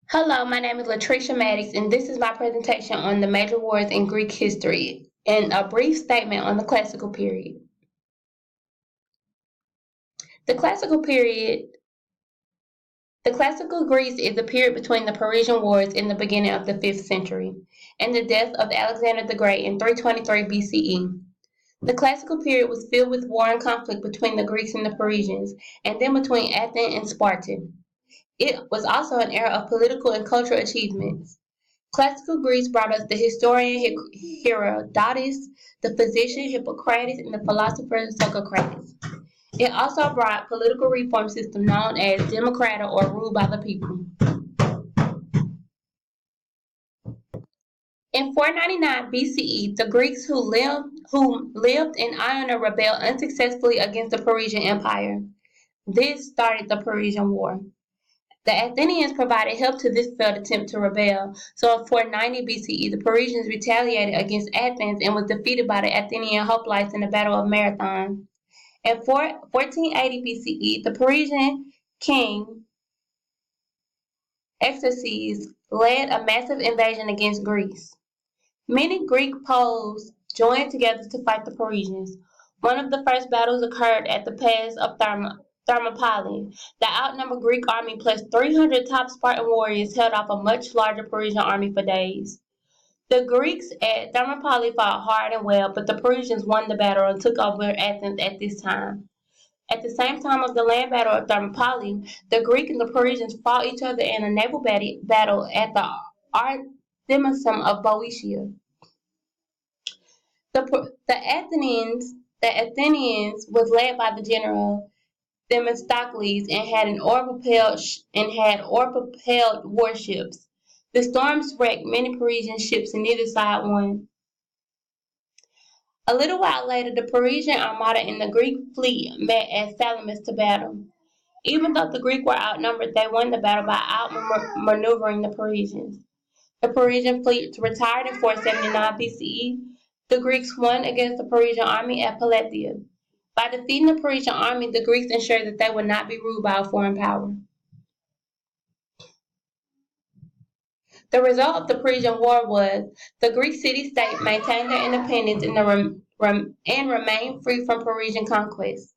Hello, my name is Latricia Maddox, and this is my presentation on the major wars in Greek history and a brief statement on the classical period. The classical period, the classical Greece is the period between the Persian Wars in the beginning of the 5th century and the death of Alexander the Great in 323 BCE. The classical period was filled with war and conflict between the Greeks and the Persians, and then between Athens and Sparta. It was also an era of political and cultural achievements. Classical Greece brought us the historian Herodotus, the physician Hippocrates, and the philosopher Socrates. It also brought political reform system known as democratic or ruled by the people. In 499 BCE, the Greeks who lived in Ionia rebelled unsuccessfully against the Persian Empire. This started the Persian War. The Athenians provided help to this failed attempt to rebel, so in 490 BCE the Persians retaliated against Athens and was defeated by the Athenian hoplites in the Battle of Marathon. In 1480 BCE, the Persian king Xerxes led a massive invasion against Greece. Many Greek Poles joined together to fight the Persians. One of the first battles occurred at the pass of Thermopylae. The outnumbered Greek army plus 300 top Spartan warriors held off a much larger Persian army for days. The Greeks at Thermopylae fought hard and well, but the Persians won the battle and took over Athens at this time. At the same time of the land battle of Thermopylae, the Greek and the Persians fought each other in a naval battle at the Artemisum of Boeotia. The Athenians was led by the general Themistocles and had oar-propelled warships. The storms wrecked many Parisian ships and neither side won. A little while later, the Parisian armada and the Greek fleet met at Salamis to battle. Even though the Greeks were outnumbered, they won the battle by outmaneuvering the Parisians. The Parisian fleet retired in 479 BCE. The Greeks won against the Parisian army at Plataea. By defeating the Parisian army, the Greeks ensured that they would not be ruled by a foreign power. The result of the Persian War was the Greek city-state maintained their independence and remained free from Parisian conquest.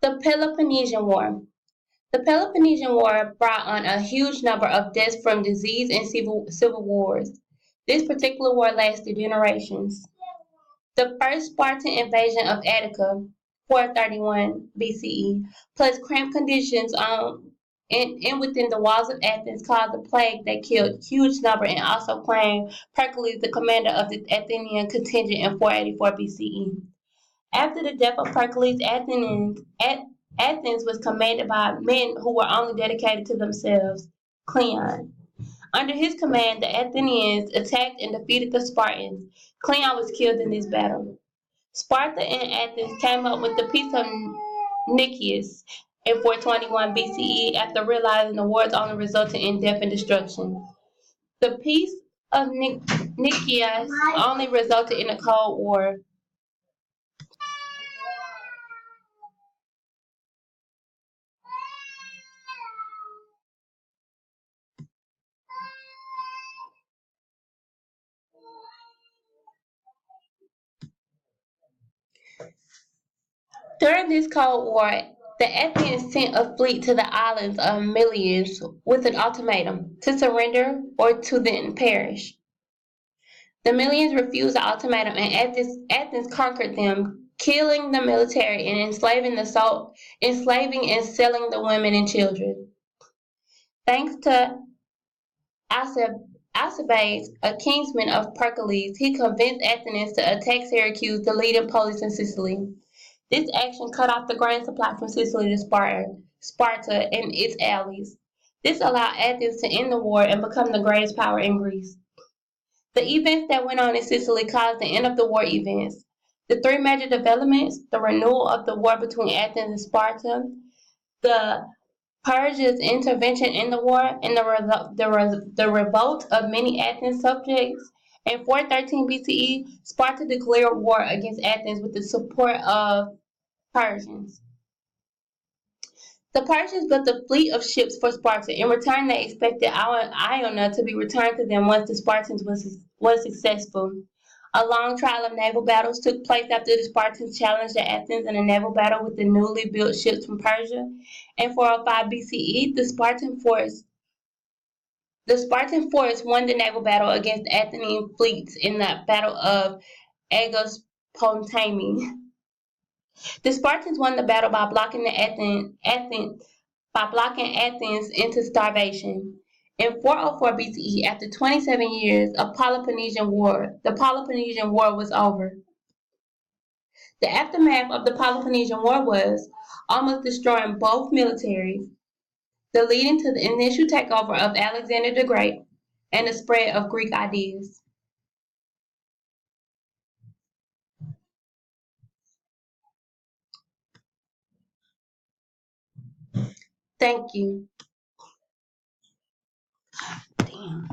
The Peloponnesian War. The Peloponnesian War brought on a huge number of deaths from disease and civil wars. This particular war lasted generations. The first Spartan invasion of Attica, 431 BCE, plus cramped conditions in within the walls of Athens caused a plague that killed huge number and also claimed Pericles the commander of the Athenian contingent in 484 BCE. After the death of Pericles, Athens was commanded by men who were only dedicated to themselves, Cleon. Under his command, the Athenians attacked and defeated the Spartans. Cleon was killed in this battle. Sparta and Athens came up with the Peace of Nicias in 421 BCE after realizing the wars only resulted in death and destruction. The Peace of Nicias only resulted in a Cold War. During this Cold War, the Athenians sent a fleet to the islands of Melians with an ultimatum to surrender or to then perish. The Melians refused the ultimatum and Athens conquered them, killing the military and enslaving and selling the women and children. Thanks to Alcibiades, a kinsman of Pericles, he convinced Athens to attack Syracuse, the leading polis in Sicily. This action cut off the grain supply from Sicily to Sparta and its allies. This allowed Athens to end the war and become the greatest power in Greece. The events that went on in Sicily caused the end of the war events. The three major developments, the renewal of the war between Athens and Sparta, the Persians' intervention in the war, and the revolt of many Athens subjects, In 413 BCE, Sparta declared war against Athens with the support of Persians. The Persians built a fleet of ships for Sparta. In return, they expected Ionia to be returned to them once the Spartans was successful. A long trial of naval battles took place after the Spartans challenged the Athens in a naval battle with the newly built ships from Persia. In 405 BCE, the Spartan force won the naval battle against the Athenian fleets in the Battle of Aegospotami. The Spartans won the battle by blocking Athens into starvation. In 404 BCE, after 27 years of the Peloponnesian War was over. The aftermath of the Peloponnesian War was almost destroying both militaries, the leading to the initial takeover of Alexander the Great and the spread of Greek ideas. Thank you. Damn.